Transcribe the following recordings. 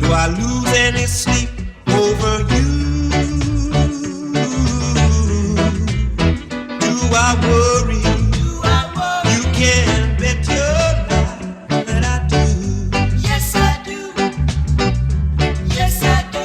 Do I lose any sleep over you? Do I worry? You can bet your life that I do. Yes, I do. Yes, I do.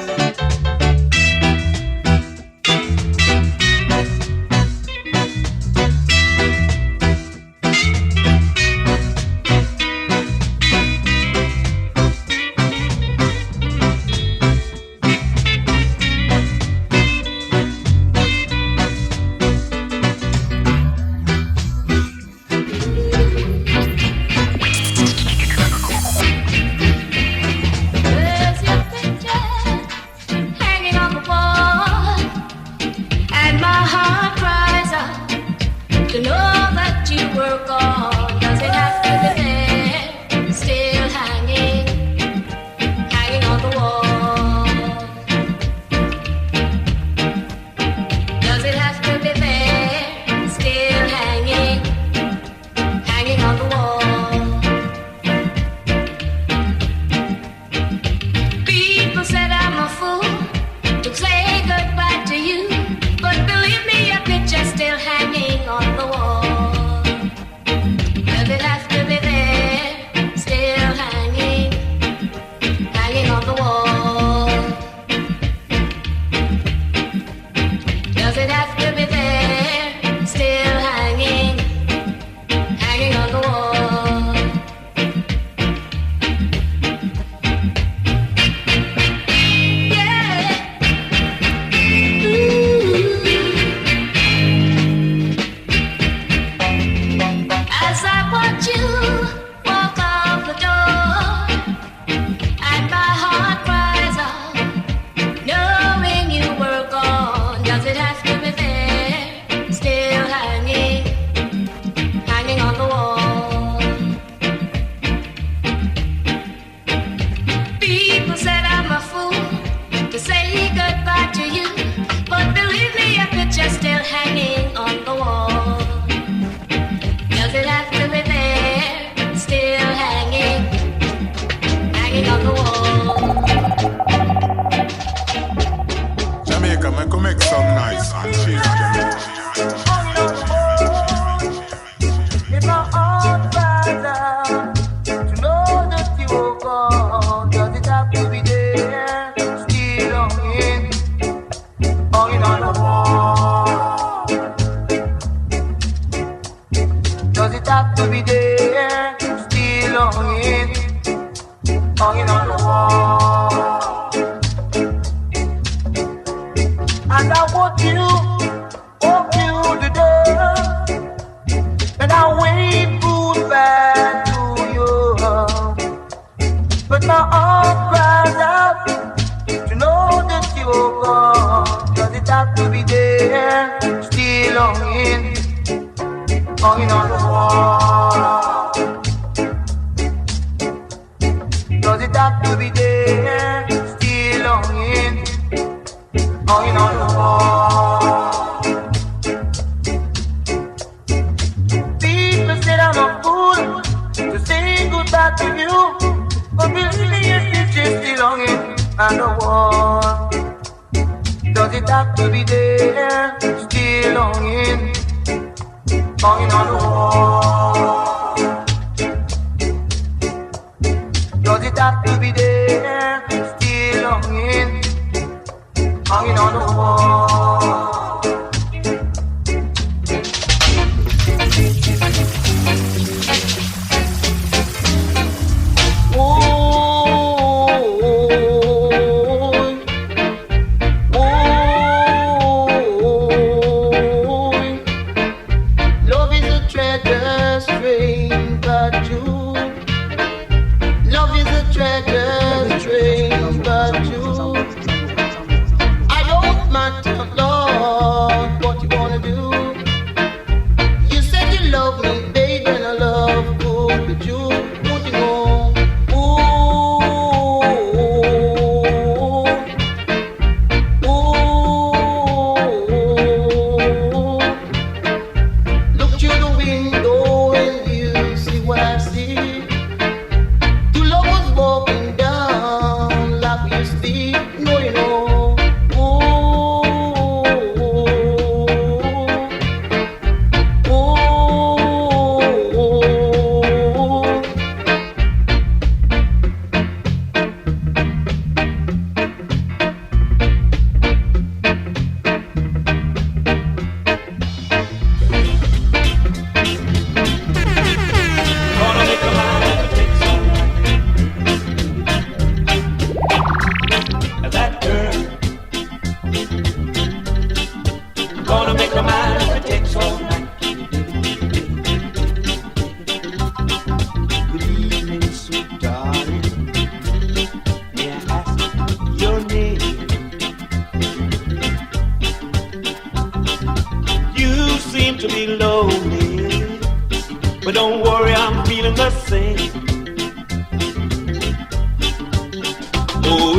Love is a treasure.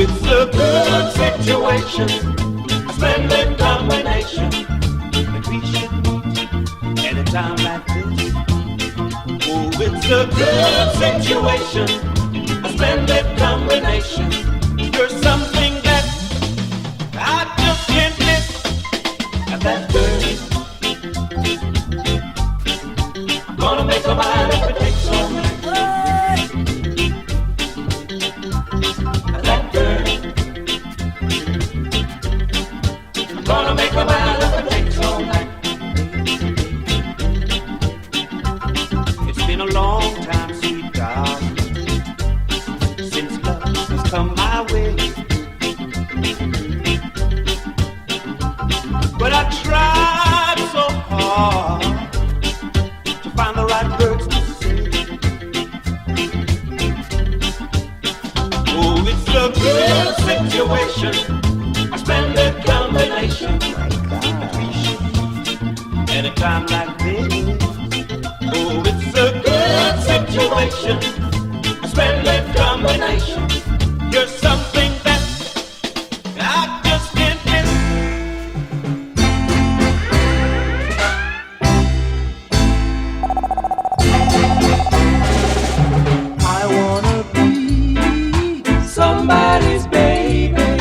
it's a good situation, a splendid combination that we should meet at a time like this. Oh, it's a good situation, a splendid combination. You're something that I just can't miss. That girl, I'm gonna make a mind if it takes all night. That girl, I'm gonna make a mind if it takes all night. It's been a long time, sweet darling, since love has come my way. But I tried so hard to find the right words to say. Oh, it's a good situation, a splendid combination that we should meet at a time like this. Oh, it's a good situation, a splendid combination. You're something that I just can't miss. I wanna be somebody's baby,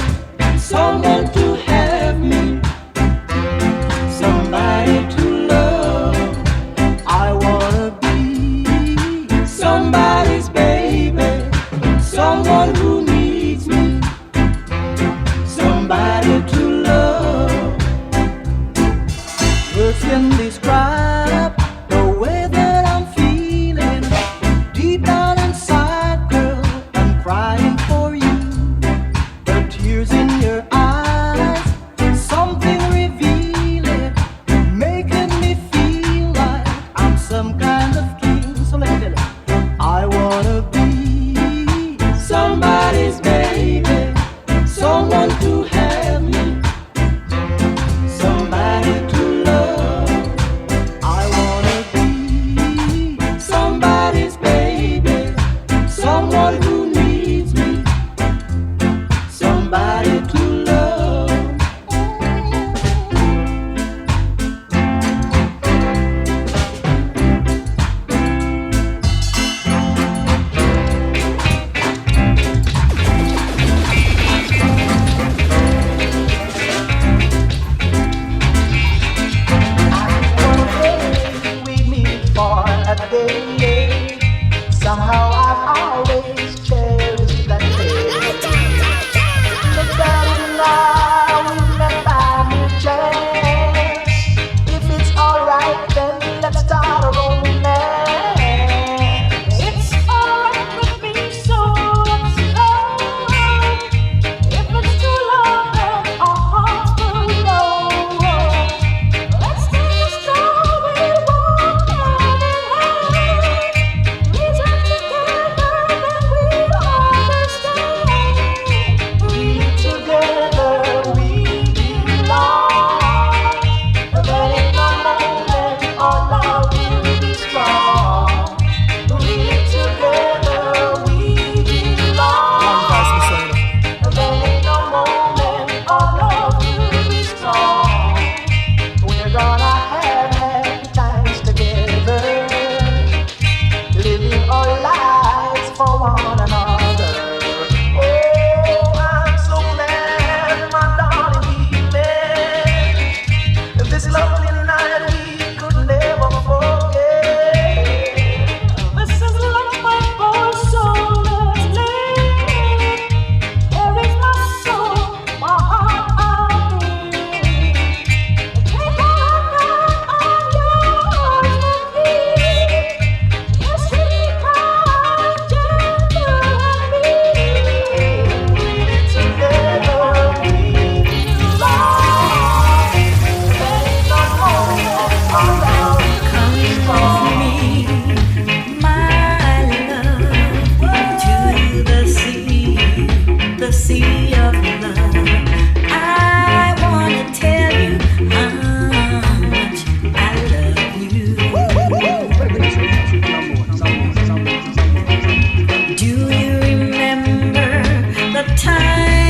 someone to have me, somebody to love. I wanna be somebody's baby, someone who needs me, somebody to love. Words can describe the way that I'm feeling. Deep down inside, girl, I'm crying for you. The tears in your eyes, something revealing, making me feel like I'm some kind of king. So let me tell you, I wanna be somebody's baby, someone to have me, somebody to love. I wanna be somebody's baby, someone who needs me, somebody to love. We meet for a day. Somehow I've always cherished that day. But darling, now we met by new chance. If it's alright, then let's start a romance. It's alright with me, so let's go. If it's too long, then our hearts will know. Let's take a stroll, we walk hand in hand. Reason together, then we'll understand. We together, we belong. There ain't no moment our love will be strong. We together, we belong. There ain't no moment our love will be strong. We're gonna have happy times together, living our lives for one another. Oh, I'm so glad, my darling, we met. This lovely night we could never forget. This is like my boy's soul, let's live. Here is my soul, my heart, I give. Take all I got, I'm yours with me. Yes, we come gentle and me. Together we belong. There ain't no moment around Come with me, my love, to the sea of love. I wanna tell you how much I love you. Do you remember the time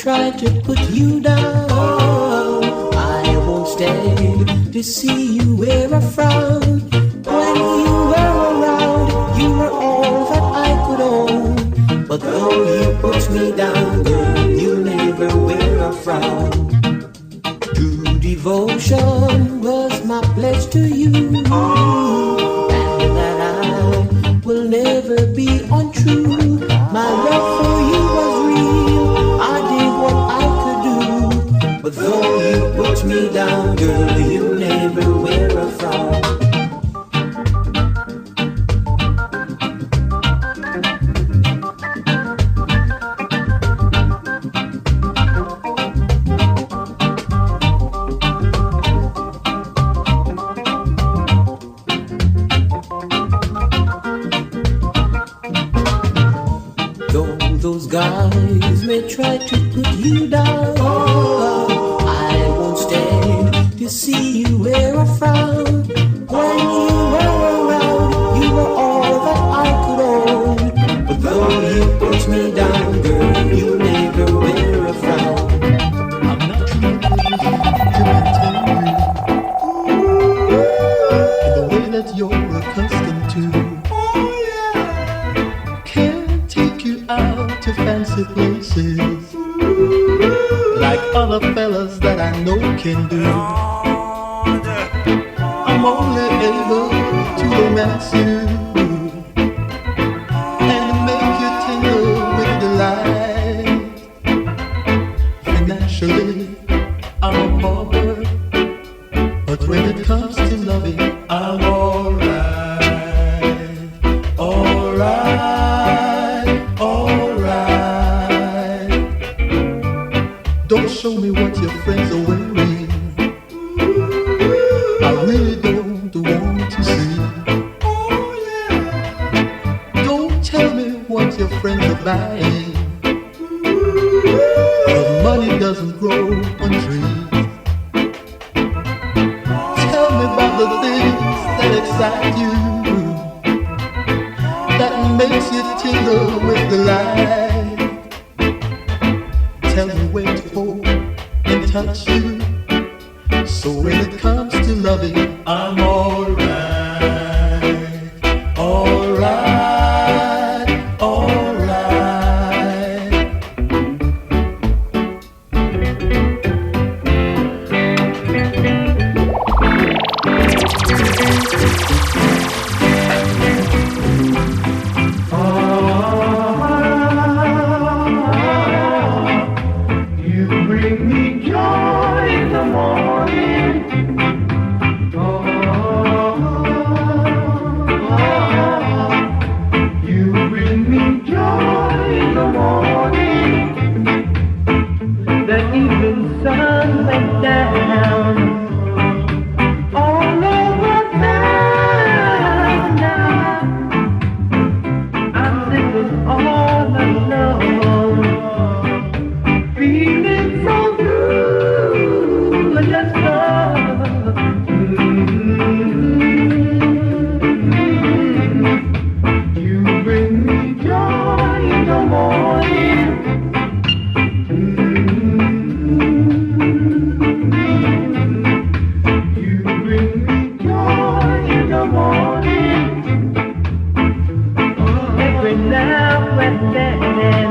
try to put you down. I won't stand to see you wear a frown. When you were around, you were all that I could own. But though you put me down, girl, you'll never wear a frown. True devotion was my pledge to you, and that I will never be untrue. My love for you was real, I did what I could do. But though you put me down, girl, you'll never wear a frown. Guys may try to put you down. I won't stand to see you wear a frown. When you were around, you were all that I could own. push me down, girl, you never wear a frown. I'm not trying to pretend in the way that you're accustomed to. Oh yeah, can't take you out to fancy places like other fellas that I know can do. I'm only able to romance you and make you tingle with delight. Financially, I'm a pauper, but when it comes to loving, I'm alright, alright, alright. Don't show me what your friends are wearing. I really don't want to see. Oh yeah. Don't tell me what your friends are buying. Cause money doesn't grow on trees. Tell me about the things that excite you, that makes you tingle with delight. Tell me where to hold and touch you. So when it comes to loving, I'm alright, alright, alright. You bring me joy in the morning. You bring me joy in the morning. The evening sun went down all over town. Now I'm sitting all alone, feeling so good, just love. You bring me joy in the morning. You bring me joy in the morning. Every now and then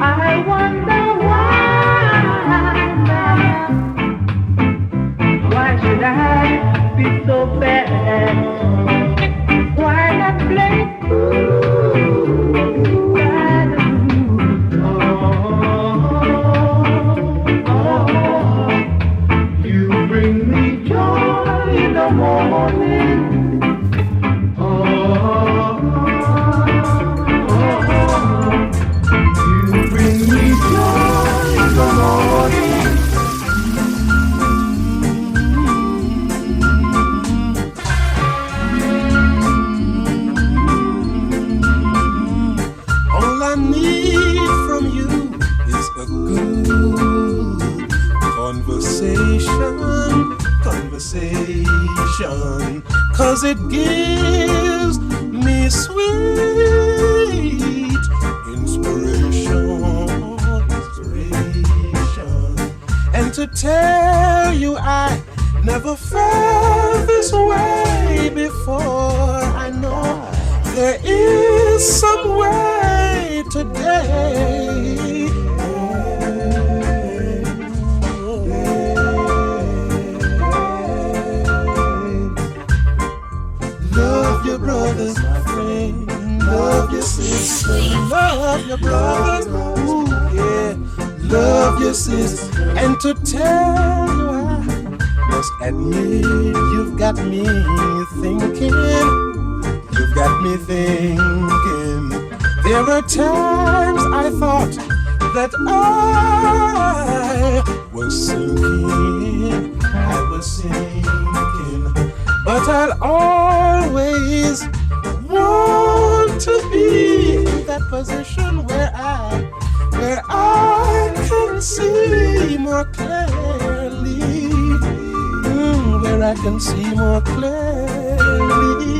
I wonder why should I be so bad? Why not play cool? You bring me joy in the morning. You bring me joy in the morning. All I need from you is a good conversation, 'cause it gives me sweet inspiration. And to tell you I never felt this way before. I know there is some way today. Love your brothers, my friend. Love your sisters. Love your brothers. Ooh, yeah. Love your sisters. And to tell you I must admit you've got me thinking. You've got me thinking. There were times I thought that I was sinking. I was sinking. But I'll always want to be in that position where I can see more clearly. Where I can see more clearly.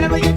Never you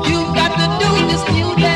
You got to do this new dance.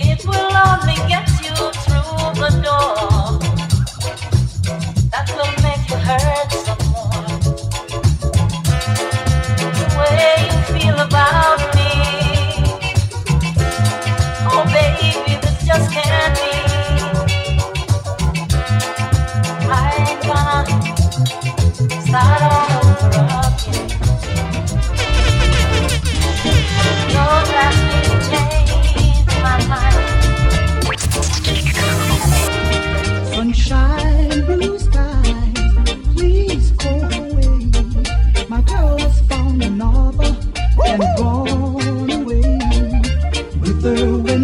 It will only get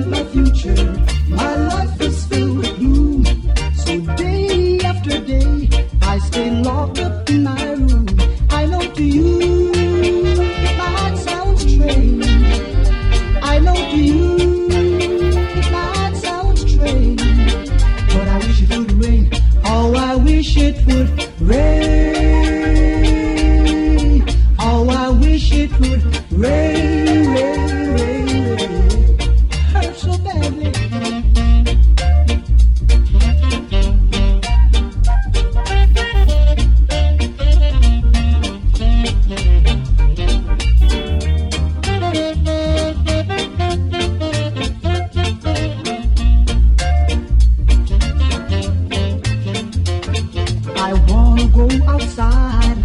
and my future. My life is filled with gloom. So day after day, I stay locked up in my room. I know to you it might sound strange. I know to you it might sound strange, but I wish it would rain. Oh, I wish it would rain. Oh, I wish it would rain, rain, rain, rain. Hurt so badly. I wanna go outside,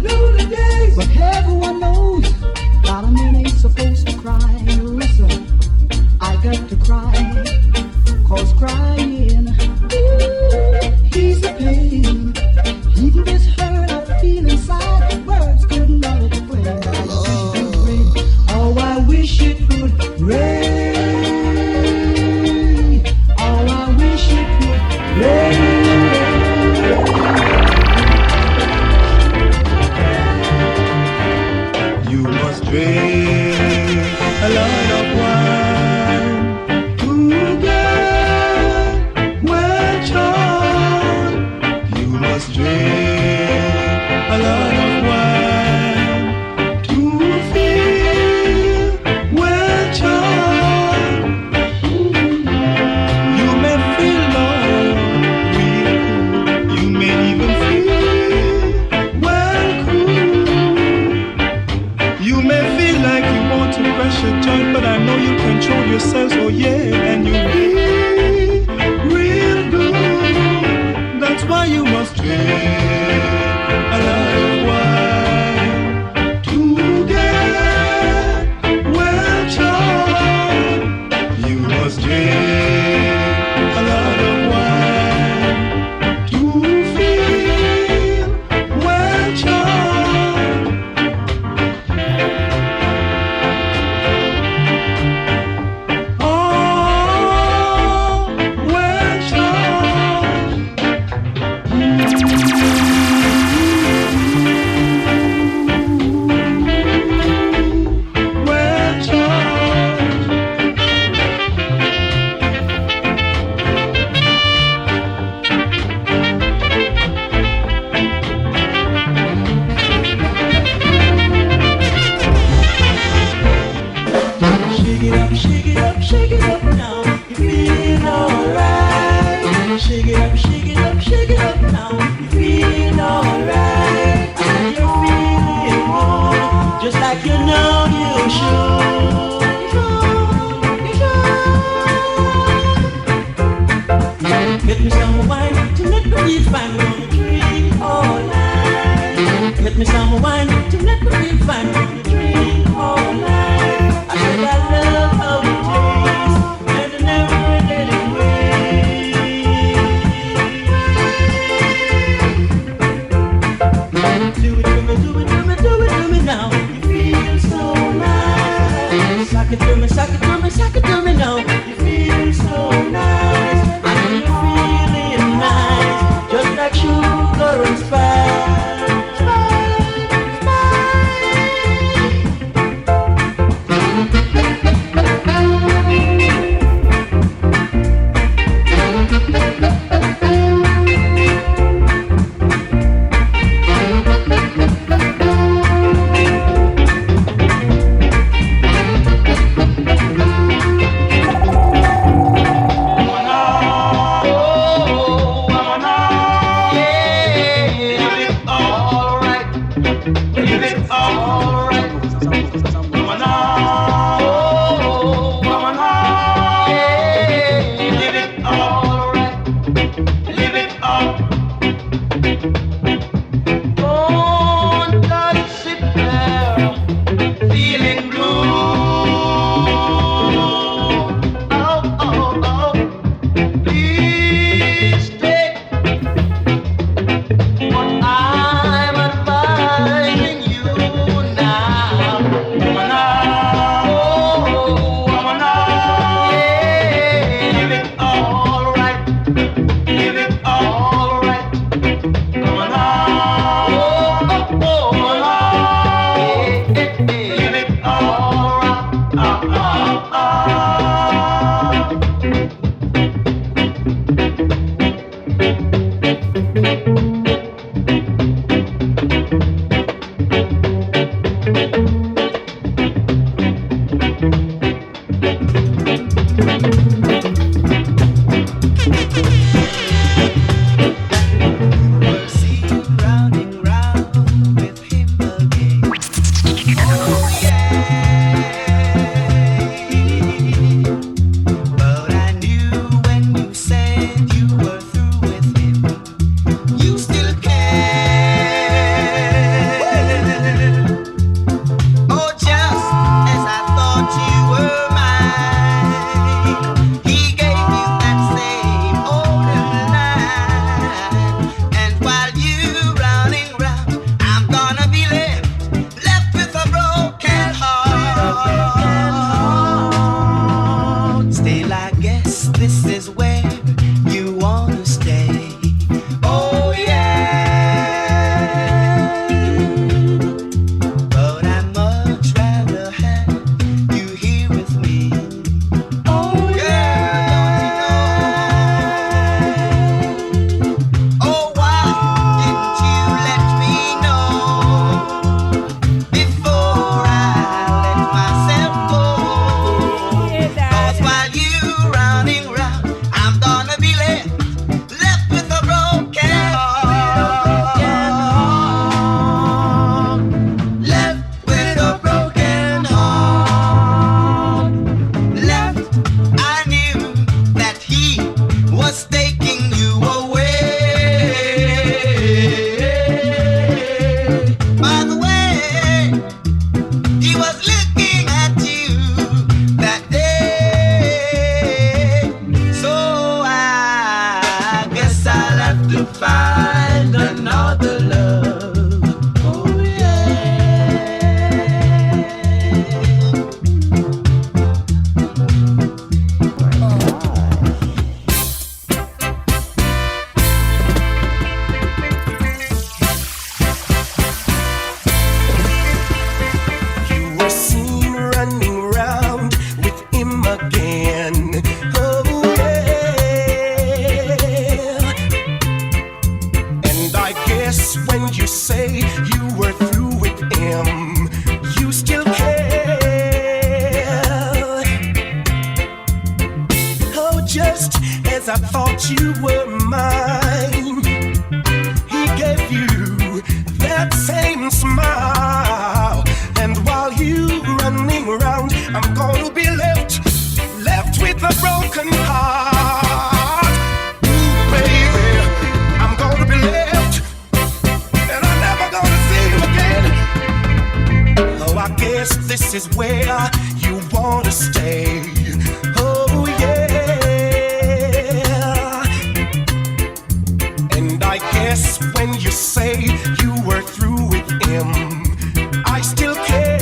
but everyone knows that a man ain't supposed to cry. Listen, I got to cry, 'cause crying, he's a pain. Even this hurt I feel inside, words could not explain. I wish it would rain. Oh, I wish it would rain. You must drink a lot of wine to get well charmed. You must drink a lot of wine to feel well charmed. You may feel lonely, you may even feel well cool. You may feel like you want to crush a joint, but I know you control yourselves, oh yeah, and you feel real good. That's why you must drink a lot of wine to get well charmed. You must drink a lot of wine to feel well charmed. Oh, well charmed. Well charmed. Shake it up, shake it up, shake it up now. You feel alright. Shake it up, shake it up, shake it up now. You feel alright. You're feeling good, just like you know you should. Get me some wine to let me feel fine. We're gonna drink all night. Get me some wine to let me feel fine. We're gonna drink all night. I said I love how it tastes, and I never let it waste. Do it to me, do it to me, do it to me now. You feel so nice. Sock it to me, sock it to me, sock it to me now. You feel so nice. I know you're feeling I guess this is where you wanna stay. Oh yeah, but I much rather have you here with me. Oh yeah, oh why didn't you let me know before I let myself go? 'Cause while you running round, I'm gonna be left with a broken heart. Left with a broken heart. Left, I knew that he was taking you away. By the way, he was looking at you that day. So I guess I'll have to find another love. Oh You were seen running round with him again. Oh yeah. And I guess when you say you were through with him, you still care. Oh, just as I thought you were mine, he gave you that same smile. And while you running around, I'm gonna be left with a broken heart. Ooh, baby, I'm gonna be left, and I'm never gonna see you again. Oh, I guess this is where you wanna stay. Oh yeah. And I guess when you say you were through with him, I still care.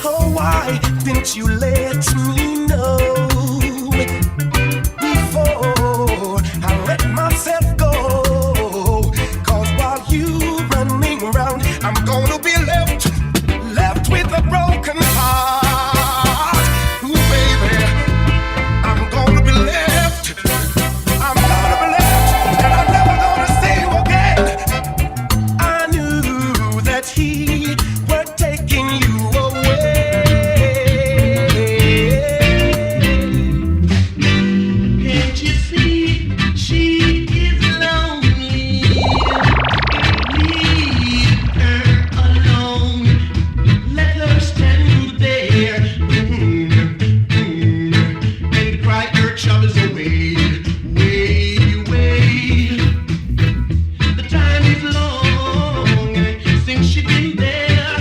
Oh, why didn't you let me know before I let myself go? 'Cause while you running around, I'm gonna be left with a broken heart. Ooh, baby, I'm gonna be left. I'm gonna be left, and I'm never gonna see you again. I knew that he were taking you away. can't you see she is lonely? Leave her alone. Let her stand there and cry her troubles away, way. The time is long since she's been there,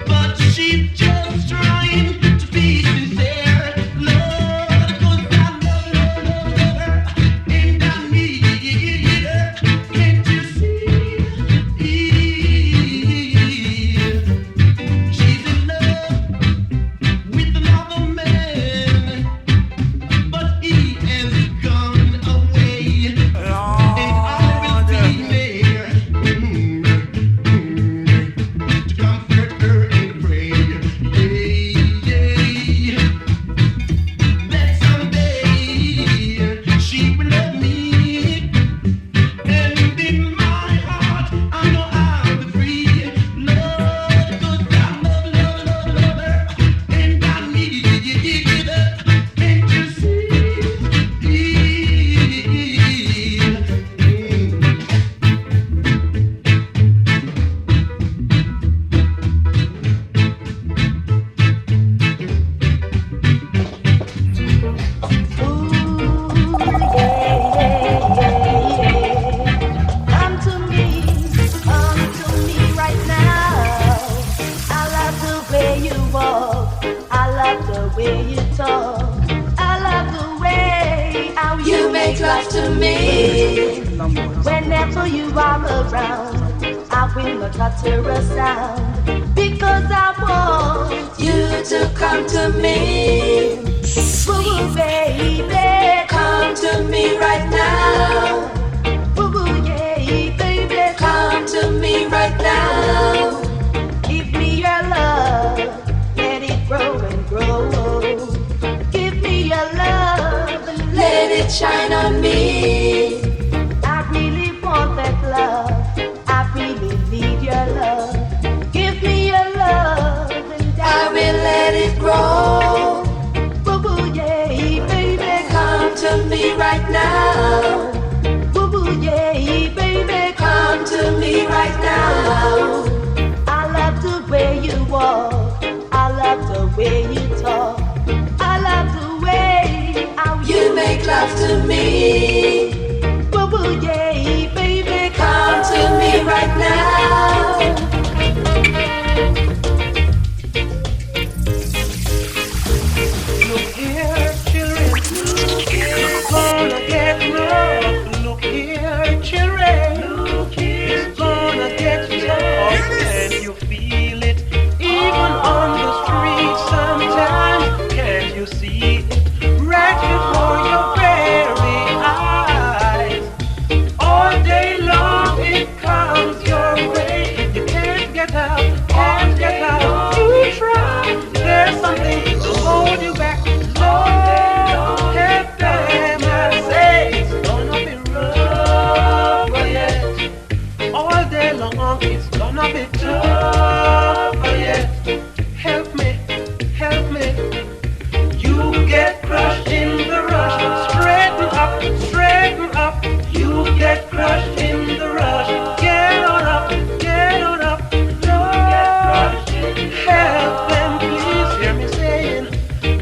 but she's just trying to be sincere. Lord, 'cause I love her and I need her. Can't you see? She's in love with another man, but he has gone away, and I will be there to comfort her and pray, that someday she will love me, and in my heart I know I'll be free. Lord, 'cause I love her, and I need her. Can't you see? Come to me right now. I love the way you walk. I love the way you talk. I love the way how you make love to me. Whenever you are around, I will not utter a sound, because I want you to me. Boo-boo, baby, come to me right now. Boo-boo, yeah, baby, come to me right now. Give me your love, let it grow and grow. Give me your love and let it shine on me. I really want that love, I really need your love. Give me your love and I will let it grow. Boo-boo, yeah, baby, come to me right now. Boo-boo, yeah, baby, come to me right now. I love the way you walk, I love the way you talk, I love the way how you make love to me. Boo-boo, yeah, baby, come to me right now. Look here, children, it's gonna get rough. Look here, children, it's gonna get tough. And you feel it even on the street sometimes. Can't you see it right before your very eyes? All day long it comes your way. You can't get out, can't get out. You try, there's something to hold you back. Lord, help them, I say. It's gonna be rough, oh yeah. All day long it's gonna be tough, oh yeah. Help me, help me. You get crushed in the rush. Straighten up, straighten up. You get crushed in the rush. Get on up, get on up. Lord, help them, please hear me saying,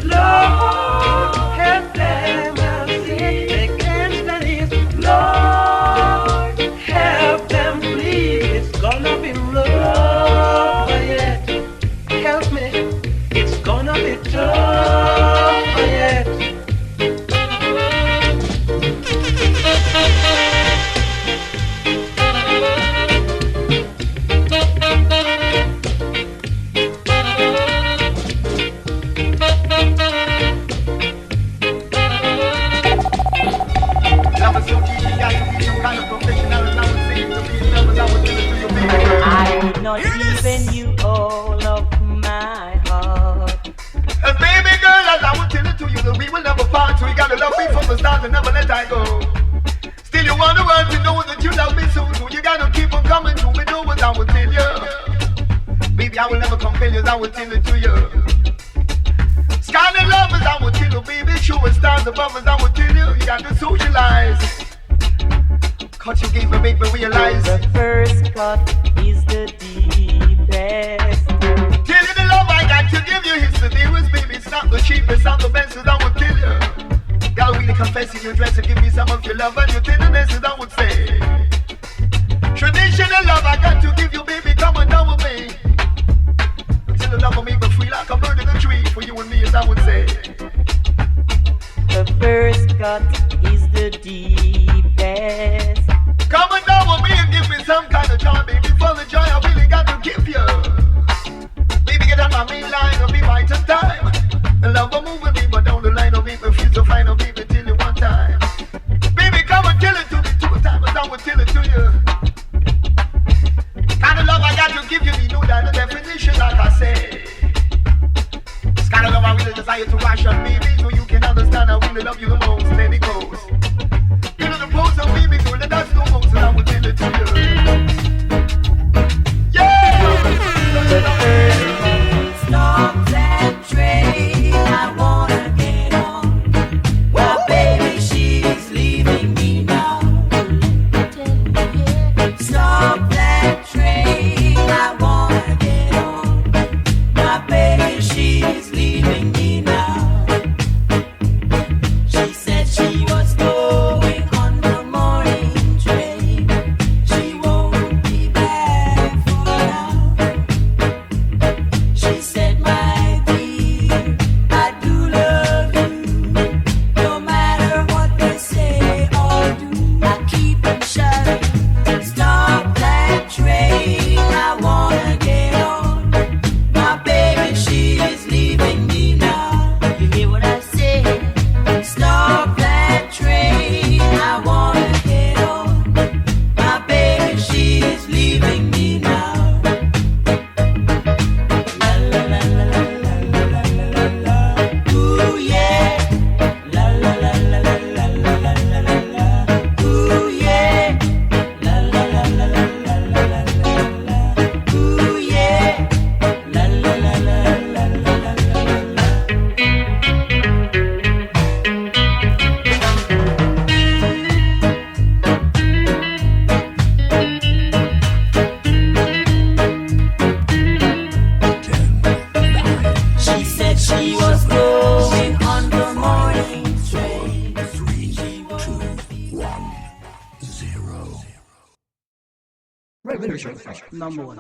Lord, help them, I say, they can't stand it. Lord, help them, please, it's gonna be rough, yeah. Help me, it's gonna be tough, yeah. I would not even you all of my heart. And baby girl, as I will tell it to you, that we will never part. So you gotta love me from the start and never let I go. Still you want the world to know that you love me so you gotta keep on coming to me, know what I will tell you. Baby, I will never compel you, I will tell it to you. Scarlet lovers, I will tell you, baby. Shooting stars above us, I will tell you. You got to socialize. Cut you gave me, make me realize. The first cut is the deepest. Tell you the love I got to give you, it's the dearest, baby. It's not the cheapest, not the best, as I would tell you. Gotta really confess in your dress and give me some of your love and your tenderness, as I would say. Traditional love I got to give you, baby. Come on down with me. Until the love will make me free like a bird in a tree for you and me, as I would say. The first cut is the deepest. Come on down with me and give me some kind of joy, baby. For the joy I really got to give you. Baby, get on my main line, I'll be right on time. The love will move with me, but down the line, I'll make me feel so fine, I'll baby, till you one time. Baby, come and tell it to me 2 times, I will tell it to you. Kind of love I got to give you, you know that the definition, like I say. This kind of love I really desire to ration, baby, so you can understand I really love you the most. Then it goes. You know the pose of baby, so that's no most, and I will tell it to you. Stop that train, I wanna get on. Well, baby, she's leaving me now. Stop that train, I wanna get on. My baby, she's leaving me now. She said she was going on the morning train. She won't be She was going on the morning train. 3, 2, 1, 0. Number one.